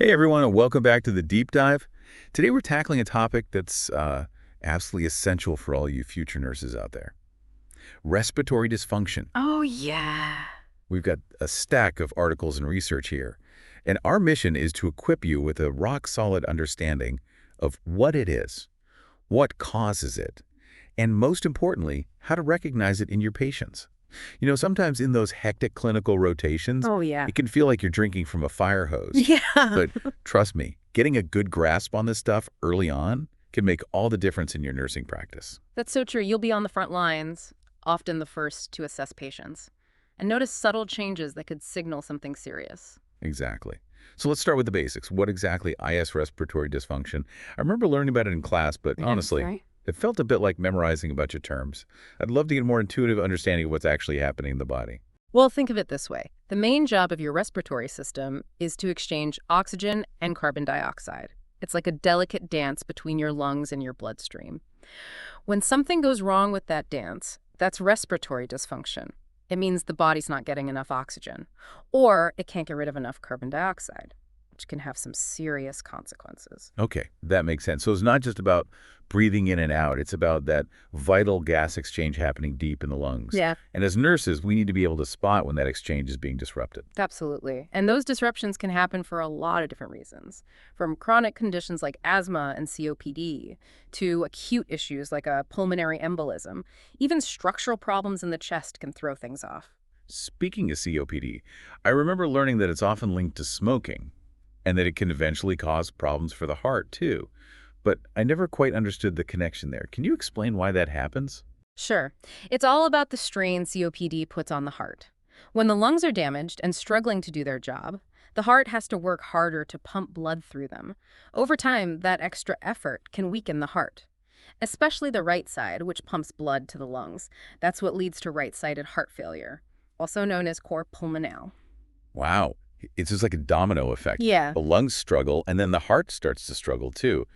Hey everyone, and welcome back to the Deep Dive. Today we're tackling a topic that's absolutely essential for all you future nurses out there. Respiratory dysfunction. Oh, yeah. We've got a stack of articles and research here, and our mission is to equip you with a rock-solid understanding of what it is, what causes it, and most importantly, how to recognize it in your patients. Sometimes in those hectic clinical rotations, Oh, yeah. it can feel like you're drinking from a fire hose. Yeah. But trust me, getting a good grasp on this stuff early on can make all the difference in your nursing practice. That's so true. You'll be on the front lines, often the first to assess patients, and notice subtle changes that could signal something serious. Exactly. So let's start with the basics. What exactly is respiratory dysfunction? I remember learning about it in class, but honestly, Right. it felt a bit like memorizing a bunch of terms. I'd love to get a more intuitive understanding of what's actually happening in the body. Well, think of it this way. The main job of your respiratory system is to exchange oxygen and carbon dioxide. It's like a delicate dance between your lungs and your bloodstream. When something goes wrong with that dance, that's respiratory dysfunction. It means the body's not getting enough oxygen, or it can't get rid of enough carbon dioxide, which can have some serious consequences. Okay, that makes sense. So it's not just about breathing in and out. It's about that vital gas exchange happening deep in the lungs. Yeah. And as nurses, we need to be able to spot when that exchange is being disrupted. Absolutely. And those disruptions can happen for a lot of different reasons, from chronic conditions like asthma and COPD to acute issues like a pulmonary embolism. Even structural problems in the chest can throw things off. Speaking of COPD, I remember learning that it's often linked to smoking and that it can eventually cause problems for the heart, too. But I never quite understood the connection there. Can you explain why that happens? Sure. It's all about the strain COPD puts on the heart. When the lungs are damaged and struggling to do their job, the heart has to work harder to pump blood through them. Over time, that extra effort can weaken the heart, especially the right side, which pumps blood to the lungs. That's what leads to right-sided heart failure, also known as cor pulmonale. Wow, it's just like a domino effect. Yeah. The lungs struggle, and then the heart starts to struggle, too.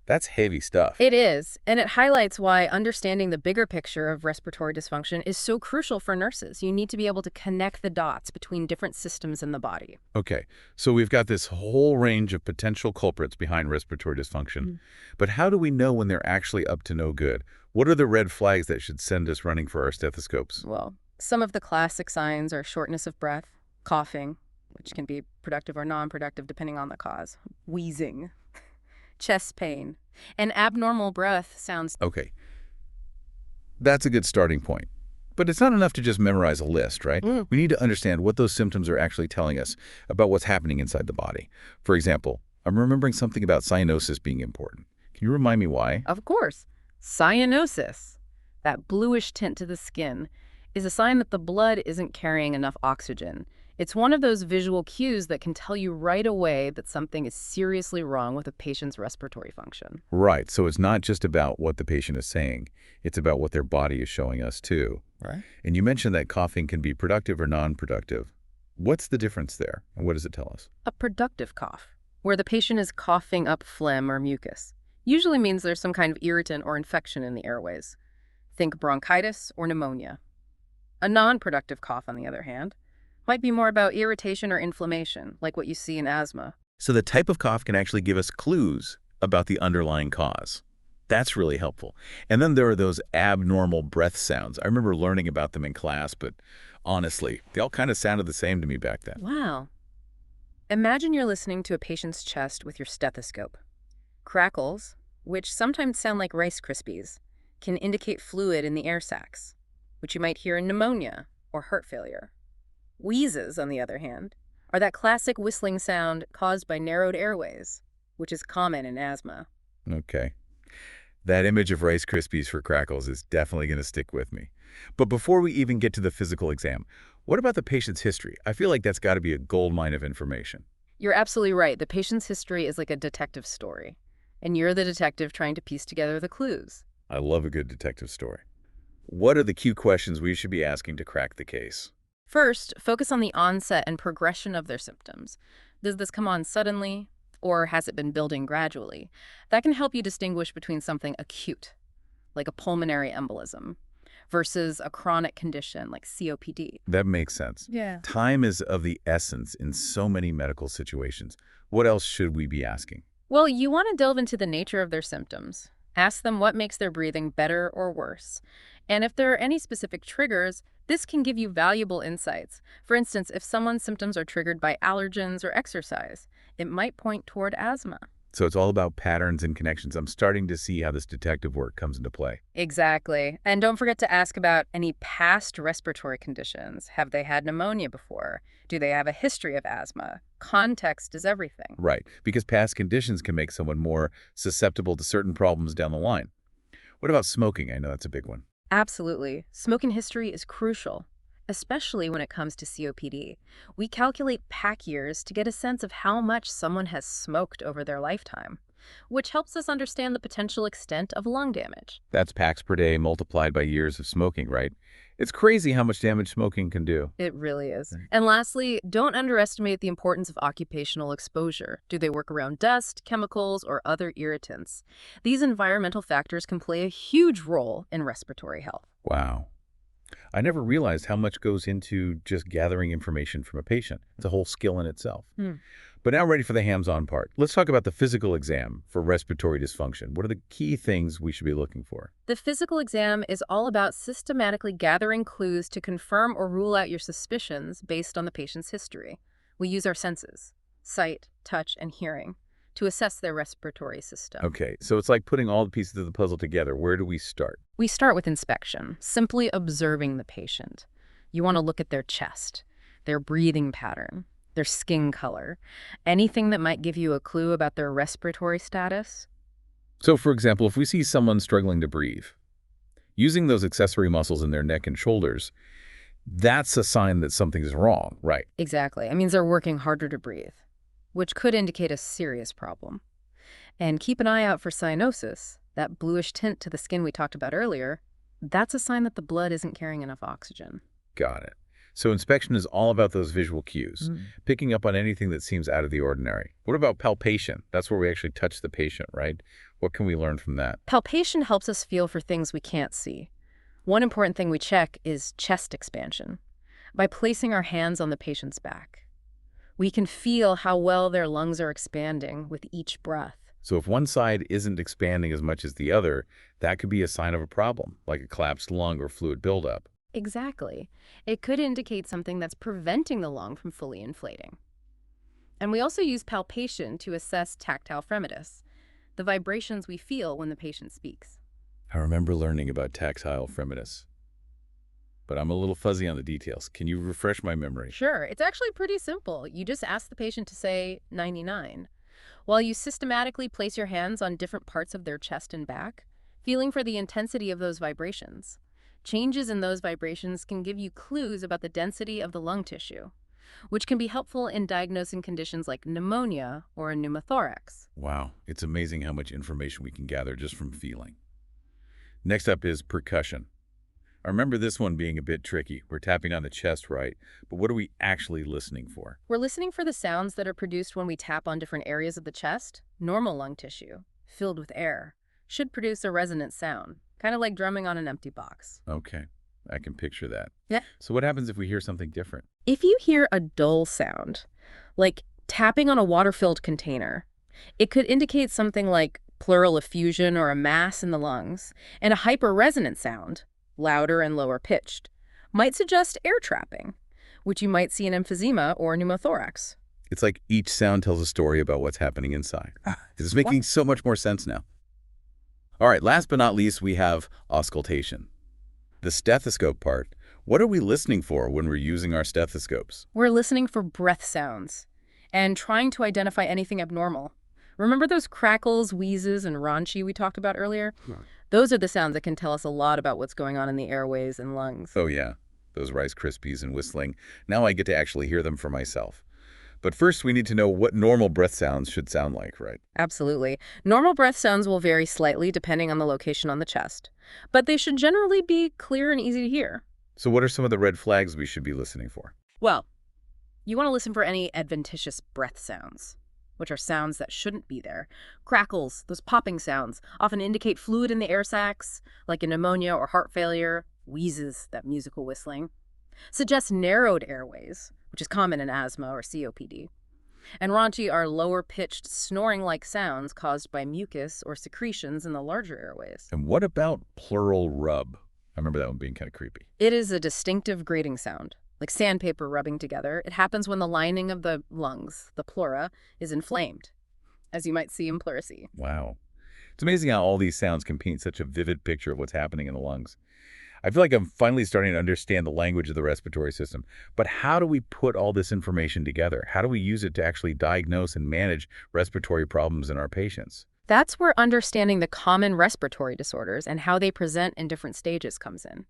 That's heavy stuff. It is, and it highlights why understanding the bigger picture of respiratory dysfunction is so crucial for nurses. You need to be able to connect the dots between different systems in the body. Okay, so we've got this whole range of potential culprits behind respiratory dysfunction. But how do we know when they're actually up to no good? What are the red flags that should send us running for our stethoscopes? Well, some of the classic signs are shortness of breath, coughing, which can be productive or non-productive depending on the cause, wheezing, chest pain, and abnormal breath sounds. Okay, that's a good starting point. But it's not enough to just memorize a list, right? We need to understand what those symptoms are actually telling us about what's happening inside the body. For example, I'm remembering something about cyanosis being important. Can you remind me why? Of course, cyanosis, that bluish tint to the skin, is a sign that the blood isn't carrying enough oxygen. It's one of those visual cues that can tell you right away that something is seriously wrong with a patient's respiratory function. Right, so it's not just about what the patient is saying. It's about what their body is showing us, too. Right. And you mentioned that coughing can be productive or non-productive. What's the difference there, and what does it tell us? A productive cough, where the patient is coughing up phlegm or mucus, usually means there's some kind of irritant or infection in the airways. Think bronchitis or pneumonia. A non-productive cough, on the other hand, might be more about irritation or inflammation, like what you see in asthma. So the type of cough can actually give us clues about the underlying cause. That's really helpful. And then there are those abnormal breath sounds. I remember learning about them in class, but honestly, they all kind of sounded the same to me back then. Wow. Imagine you're listening to a patient's chest with your stethoscope. Crackles, which sometimes sound like Rice Krispies, can indicate fluid in the air sacs, which you might hear in pneumonia or heart failure. Wheezes, on the other hand, are that classic whistling sound caused by narrowed airways, which is common in asthma. Okay. That image of Rice Krispies for crackles is definitely going to stick with me. But before we even get to the physical exam, what about the patient's history? I feel like that's got to be a goldmine of information. You're absolutely right. The patient's history is like a detective story, and you're the detective trying to piece together the clues. I love a good detective story. What are the key questions we should be asking to crack the case? First, focus on the onset and progression of their symptoms. Does this come on suddenly, or has it been building gradually? That can help you distinguish between something acute, like a pulmonary embolism, versus a chronic condition like COPD. That makes sense. Yeah. Time is of the essence in so many medical situations. What else should we be asking? Well, you want to delve into the nature of their symptoms. Ask them what makes their breathing better or worse. And if there are any specific triggers, this can give you valuable insights. For instance, if someone's symptoms are triggered by allergens or exercise, it might point toward asthma. So it's all about patterns and connections. I'm starting to see how this detective work comes into play. Exactly. And don't forget to ask about any past respiratory conditions. Have they had pneumonia before? Do they have a history of asthma? Context is everything. Right, because past conditions can make someone more susceptible to certain problems down the line. What about smoking? I know that's a big one. Absolutely. Smoking history is crucial, especially when it comes to COPD. We calculate pack years to get a sense of how much someone has smoked over their lifetime, which helps us understand the potential extent of lung damage. That's packs per day multiplied by years of smoking, right? It's crazy how much damage smoking can do. It really is. Right. And lastly, don't underestimate the importance of occupational exposure. Do they work around dust, chemicals, or other irritants? These environmental factors can play a huge role in respiratory health. Wow. I never realized how much goes into just gathering information from a patient. It's a whole skill in itself. But now ready for the hands-on part. Let's talk about the physical exam for respiratory dysfunction. What are the key things we should be looking for? The physical exam is all about systematically gathering clues to confirm or rule out your suspicions based on the patient's history. We use our senses, sight, touch, and hearing, to assess their respiratory system. Okay, so it's like putting all the pieces of the puzzle together. Where do we start? We start with inspection, simply observing the patient. You want to look at their chest, their breathing pattern, their skin color, anything that might give you a clue about their respiratory status. So, for example, if we see someone struggling to breathe, using those accessory muscles in their neck and shoulders, that's a sign that something's wrong, right? Exactly. It means they're working harder to breathe, which could indicate a serious problem. And keep an eye out for cyanosis, that bluish tint to the skin we talked about earlier. That's a sign that the blood isn't carrying enough oxygen. Got it. So inspection is all about those visual cues, picking up on anything that seems out of the ordinary. What about palpation? That's where we actually touch the patient, right? What can we learn from that? Palpation helps us feel for things we can't see. One important thing we check is chest expansion. By placing our hands on the patient's back, we can feel how well their lungs are expanding with each breath. So if one side isn't expanding as much as the other, that could be a sign of a problem, like a collapsed lung or fluid buildup. Exactly. It could indicate something that's preventing the lung from fully inflating. And we also use palpation to assess tactile fremitus, the vibrations we feel when the patient speaks. I remember learning about tactile fremitus, but I'm a little fuzzy on the details. Can you refresh my memory? Sure, it's actually pretty simple. You just ask the patient to say 99. While you systematically place your hands on different parts of their chest and back, feeling for the intensity of those vibrations. Changes in those vibrations can give you clues about the density of the lung tissue, which can be helpful in diagnosing conditions like pneumonia or a pneumothorax. Wow, it's amazing how much information we can gather just from feeling. Next up is percussion. I remember this one being a bit tricky. We're tapping on the chest, right? But what are we actually listening for? We're listening for the sounds that are produced when we tap on different areas of the chest. Normal lung tissue, filled with air, should produce a resonant sound, kind of like drumming on an empty box. Okay, I can picture that. Yeah. So what happens if we hear something different? If you hear a dull sound, like tapping on a water-filled container, it could indicate something like pleural effusion or a mass in the lungs, and a hyperresonant sound, louder and lower pitched, might suggest air trapping, which you might see in emphysema or pneumothorax. It's like each sound tells a story about what's happening inside. This is making so much more sense now. All right, last but not least, we have auscultation. The stethoscope part. What are we listening for when we're using our stethoscopes? We're listening for breath sounds and trying to identify anything abnormal. Remember those crackles, wheezes, and raunchy we talked about earlier? Those are the sounds that can tell us a lot about what's going on in the airways and lungs. Oh yeah, those Rice Krispies and whistling. Now I get to actually hear them for myself. But first we need to know what normal breath sounds should sound like, right? Absolutely. Normal breath sounds will vary slightly depending on the location on the chest, but they should generally be clear and easy to hear. So what are some of the red flags we should be listening for? Well, you want to listen for any adventitious breath sounds, which are sounds that shouldn't be there. Crackles, those popping sounds, often indicate fluid in the air sacs, like a pneumonia or heart failure. wheezes, that musical whistling, suggests narrowed airways, which is common in asthma or COPD. And raunchy are lower-pitched, snoring-like sounds caused by mucus or secretions in the larger airways. And what about pleural rub? I remember that one being kind of creepy. It is a distinctive grating sound, like sandpaper rubbing together. It happens when the lining of the lungs, the pleura, is inflamed, as you might see in pleurisy. Wow. It's amazing how all these sounds can paint such a vivid picture of what's happening in the lungs. I feel like I'm finally starting to understand the language of the respiratory system. But how do we put all this information together? How do we use it to actually diagnose and manage respiratory problems in our patients? That's where understanding the common respiratory disorders and how they present in different stages comes in.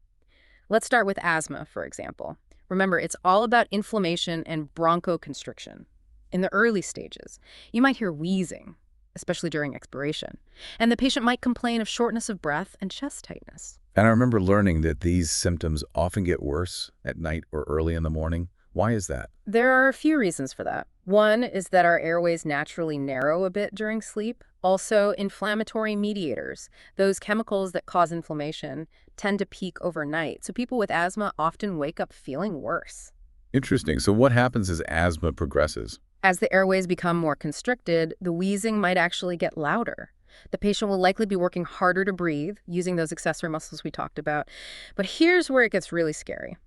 Let's start with asthma, for example. Remember, it's all about inflammation and bronchoconstriction. In the early stages, you might hear wheezing, especially during expiration, and the patient might complain of shortness of breath and chest tightness. And I remember learning that these symptoms often get worse at night or early in the morning. Why is that? There are a few reasons for that. One is that our airways naturally narrow a bit during sleep. Also, inflammatory mediators, those chemicals that cause inflammation, tend to peak overnight. So people with asthma often wake up feeling worse. Interesting. So what happens as asthma progresses? As the airways become more constricted, the wheezing might actually get louder. The patient will likely be working harder to breathe, using those accessory muscles we talked about. But here's where it gets really scary.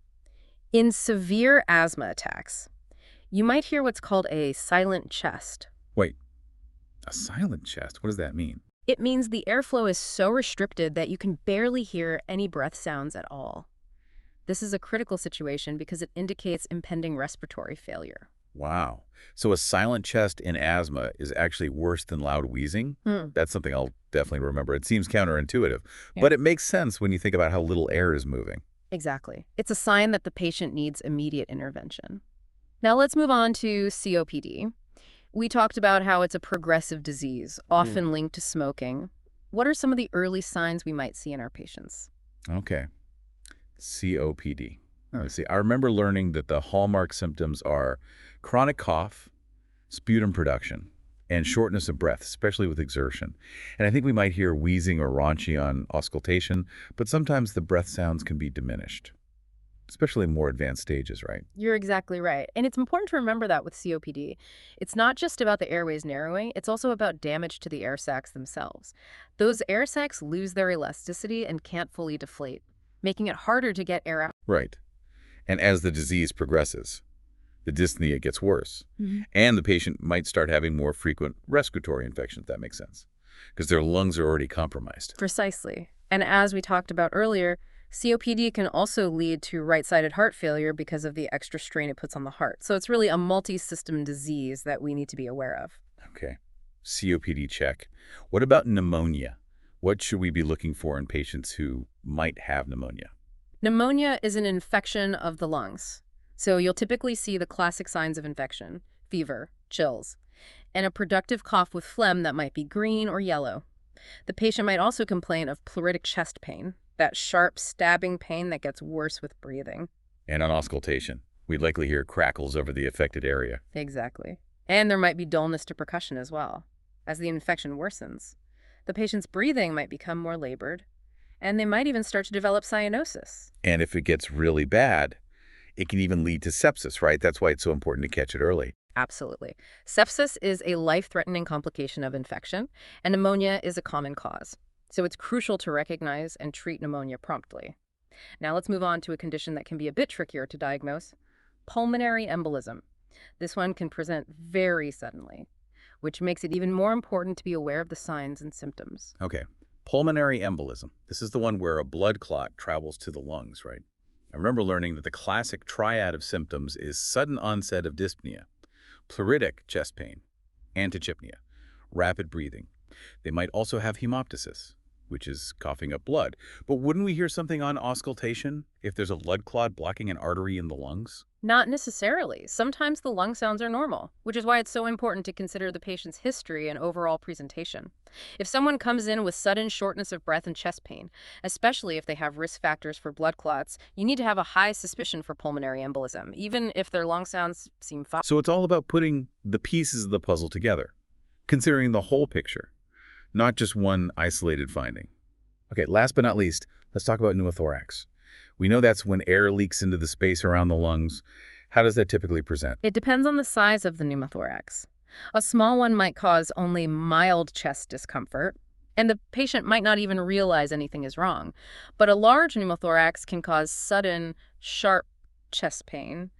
In severe asthma attacks, you might hear what's called a silent chest. Wait, a silent chest? What does that mean? It means the airflow is so restricted that you can barely hear any breath sounds at all. This is a critical situation because it indicates impending respiratory failure. Wow. So a silent chest in asthma is actually worse than loud wheezing? That's something I'll definitely remember. It seems counterintuitive, but it makes sense when you think about how little air is moving. Exactly. It's a sign that the patient needs immediate intervention. Now let's move on to COPD. We talked about how it's a progressive disease, often linked to smoking. What are some of the early signs we might see in our patients? Okay. COPD. Let's see. I remember learning that the hallmark symptoms are chronic cough, sputum production, and shortness of breath, especially with exertion. And I think we might hear wheezing or raunchy on auscultation, but sometimes the breath sounds can be diminished, especially in more advanced stages, right? You're exactly right. And it's important to remember that with COPD. It's not just about the airways narrowing, it's also about damage to the air sacs themselves. Those air sacs lose their elasticity and can't fully deflate, making it harder to get air out. Right. And as the disease progresses, the dyspnea gets worse, and the patient might start having more frequent respiratory infections, if that makes sense, because their lungs are already compromised. Precisely. And as we talked about earlier, COPD can also lead to right-sided heart failure because of the extra strain it puts on the heart. So it's really a multi-system disease that we need to be aware of. Okay. COPD check. What about pneumonia? What should we be looking for in patients who might have pneumonia? Pneumonia is an infection of the lungs. So you'll typically see the classic signs of infection: fever, chills, and a productive cough with phlegm that might be green or yellow. The patient might also complain of pleuritic chest pain, that sharp stabbing pain that gets worse with breathing. And on auscultation, we'd likely hear crackles over the affected area. Exactly. And there might be dullness to percussion as well. As the infection worsens, the patient's breathing might become more labored, and they might even start to develop cyanosis. And if it gets really bad, it can even lead to sepsis, right? That's why it's so important to catch it early. Absolutely. Sepsis is a life-threatening complication of infection, and pneumonia is a common cause. So it's crucial to recognize and treat pneumonia promptly. Now let's move on to a condition that can be a bit trickier to diagnose: pulmonary embolism. This one can present very suddenly, which makes it even more important to be aware of the signs and symptoms. Okay. Pulmonary embolism. This is the one where a blood clot travels to the lungs, right? I remember learning that the classic triad of symptoms is sudden onset of dyspnea, pleuritic chest pain, and tachypnea, rapid breathing. They might also have hemoptysis, which is coughing up blood. But wouldn't we hear something on auscultation if there's a blood clot blocking an artery in the lungs? Not necessarily. Sometimes the lung sounds are normal, which is why it's so important to consider the patient's history and overall presentation. If someone comes in with sudden shortness of breath and chest pain, especially if they have risk factors for blood clots, you need to have a high suspicion for pulmonary embolism, even if their lung sounds seem fine. So it's all about putting the pieces of the puzzle together, considering the whole picture, not just one isolated finding. Okay, last but not least, let's talk about pneumothorax. We know that's when air leaks into the space around the lungs. How does that typically present? It depends on the size of the pneumothorax. A small one might cause only mild chest discomfort, and the patient might not even realize anything is wrong. But a large pneumothorax can cause sudden, sharp chest pain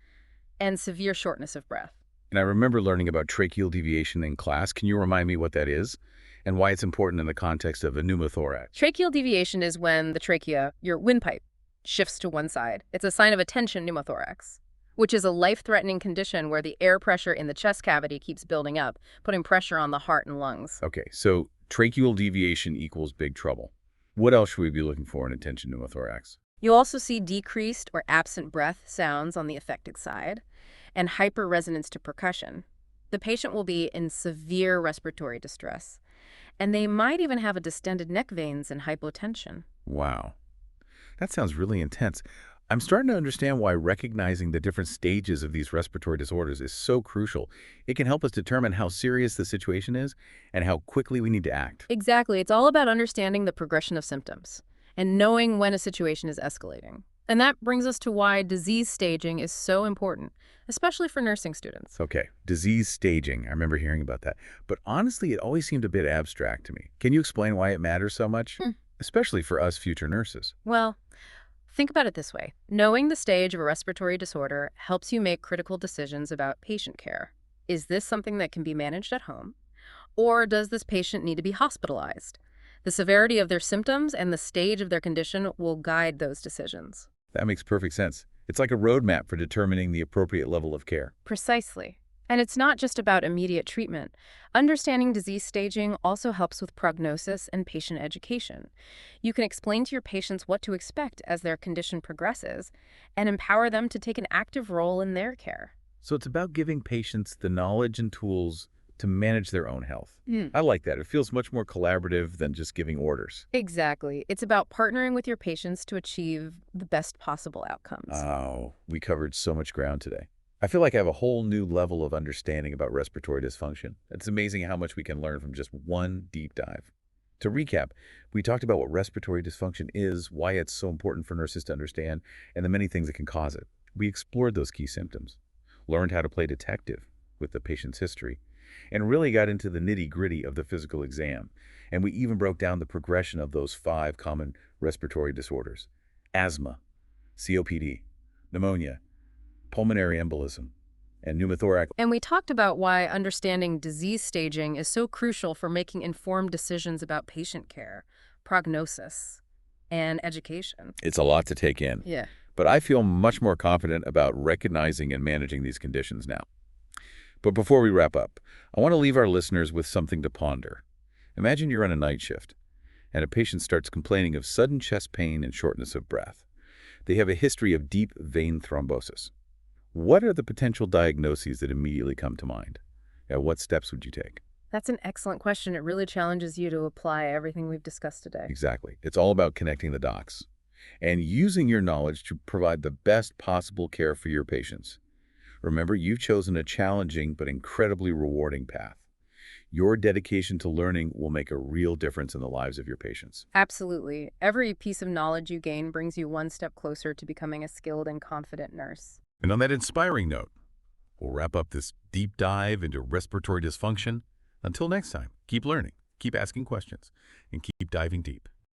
and severe shortness of breath. And I remember learning about tracheal deviation in class. Can you remind me what that is and why it's important in the context of a pneumothorax? Tracheal deviation is when the trachea, your windpipe, shifts to one side. It's a sign of a tension pneumothorax, which is a life-threatening condition where the air pressure in the chest cavity keeps building up, putting pressure on the heart and lungs. Okay, so tracheal deviation equals big trouble. What else should we be looking for in a tension pneumothorax? You'll also see decreased or absent breath sounds on the affected side and hyperresonance to percussion. The patient will be in severe respiratory distress, and they might even have a distended neck veins and hypotension. Wow, that sounds really intense. I'm starting to understand why recognizing the different stages of these respiratory disorders is so crucial. It can help us determine how serious the situation is and how quickly we need to act. Exactly. It's all about understanding the progression of symptoms and knowing when a situation is escalating. And that brings us to why disease staging is so important, especially for nursing students. Okay, disease staging. I remember hearing about that. But honestly, it always seemed a bit abstract to me. Can you explain why it matters so much? Especially for us future nurses. Well, think about it this way. Knowing the stage of a respiratory disorder helps you make critical decisions about patient care. Is this something that can be managed at home? Or does this patient need to be hospitalized? The severity of their symptoms and the stage of their condition will guide those decisions. That makes perfect sense. It's like a roadmap for determining the appropriate level of care. Precisely. And it's not just about immediate treatment. Understanding disease staging also helps with prognosis and patient education. You can explain to your patients what to expect as their condition progresses and empower them to take an active role in their care. So it's about giving patients the knowledge and tools to manage their own health. I like that. It feels much more collaborative than just giving orders. Exactly. It's about partnering with your patients to achieve the best possible outcomes. Oh, we covered so much ground today. I feel like I have a whole new level of understanding about respiratory dysfunction. It's amazing how much we can learn from just one deep dive. To recap, we talked about what respiratory dysfunction is, why it's so important for nurses to understand, and the many things that can cause it. We explored those key symptoms, learned how to play detective with the patient's history, and really got into the nitty-gritty of the physical exam. And we even broke down the progression of those 5 common respiratory disorders: asthma, COPD, pneumonia, pulmonary embolism, and pneumothorax. And we talked about why understanding disease staging is so crucial for making informed decisions about patient care, prognosis, and education. It's a lot to take in, Yeah. but I feel much more confident about recognizing and managing these conditions now. But before we wrap up, I want to leave our listeners with something to ponder. Imagine you're on a night shift, and a patient starts complaining of sudden chest pain and shortness of breath. They have a history of deep vein thrombosis. What are the potential diagnoses that immediately come to mind? What steps would you take? That's an excellent question. It really challenges you to apply everything we've discussed today. Exactly. It's all about connecting the dots and using your knowledge to provide the best possible care for your patients. Remember, you've chosen a challenging but incredibly rewarding path. Your dedication to learning will make a real difference in the lives of your patients. Absolutely. Every piece of knowledge you gain brings you one step closer to becoming a skilled and confident nurse. And on that inspiring note, we'll wrap up this deep dive into respiratory dysfunction. Until next time, keep learning, keep asking questions, and keep diving deep.